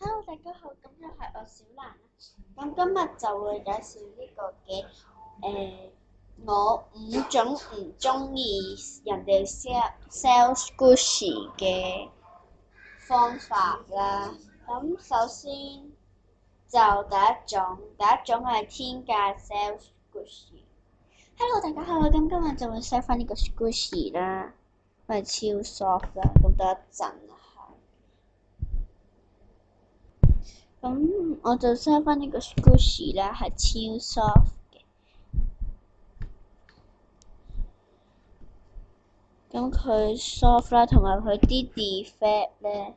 Hello，大家好，咁又係我小蘭啦。咁今日就會介紹呢個嘅我5種唔中意人哋 sell Gucci 嘅方法啦。咁首先就第一種係天價 sell Gucci。Hello，大家好，咁今日就會 sell 翻呢個 Gucci 啦，因為超 soft 啦，咁多一陣啦。咁我就 sell 翻呢個 Gucci 啦，係超 soft 嘅。咁佢 soft 啦，同埋佢啲 defect 咧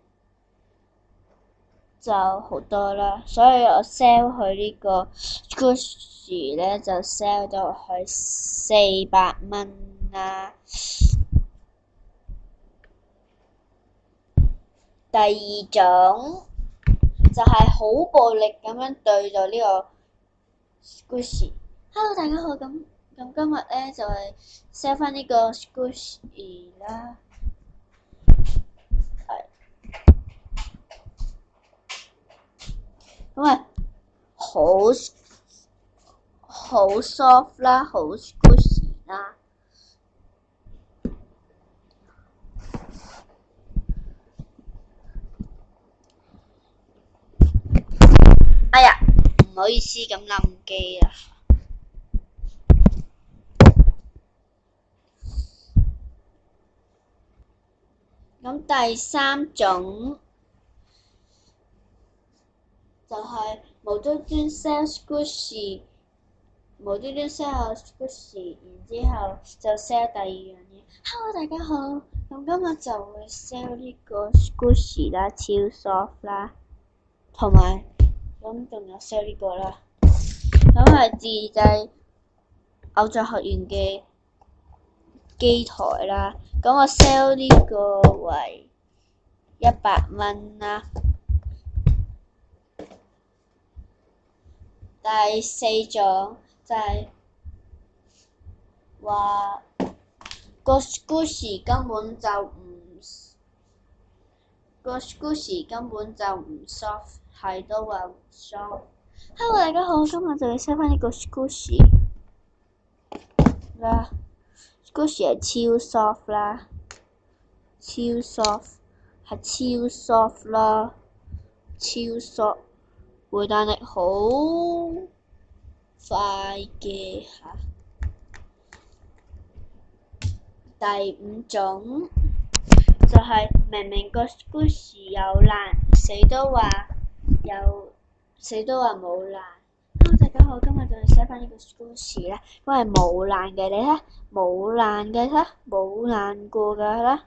就好多啦，所以我 sell 佢呢個 Gucci 咧就 sell 到去400蚊啦。第二種就係好暴力咁樣對待呢個 Gucci。Hello，大家好，咁今日咧就係 sell 翻呢個 Gucci 啦，咁啊好 soft 啦，好 Gucci 啦。哎呀，唔好意思咁冧機啦。咁第三種就係無端端 sell Gucci，無端端 sell Gucci，然之後就 sell 第二樣嘢。Hello，大家好，咁今日就會 sell 呢個 Gucci 啦，超 soft 啦，同埋咁仲有 sell 呢個啦，咁係自製偶像學院嘅機台啦。咁我 sell 呢個為100蚊啦。第四種就係話個 Gucci 根本就唔 soft， 係都話唔 soft。Hello， 大家好，今日就要 sell 翻呢個 Gucci 啦。Gucci 係超 soft 啦，超 soft 係超 soft 啦，超 soft，回彈力好快嘅嚇。第五種就係明明個 Gucci 有爛，死都話冇爛。Hello，大家好，今日就要 sell 翻呢個 Gucci 咧，因為冇爛嘅，你睇冇爛嘅，睇冇爛過㗎啦，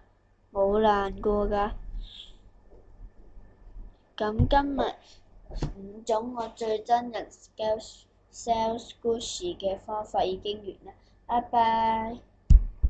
冇爛過㗎。咁今日5種我最憎人 sell Gucci 嘅方法已經完啦，拜拜。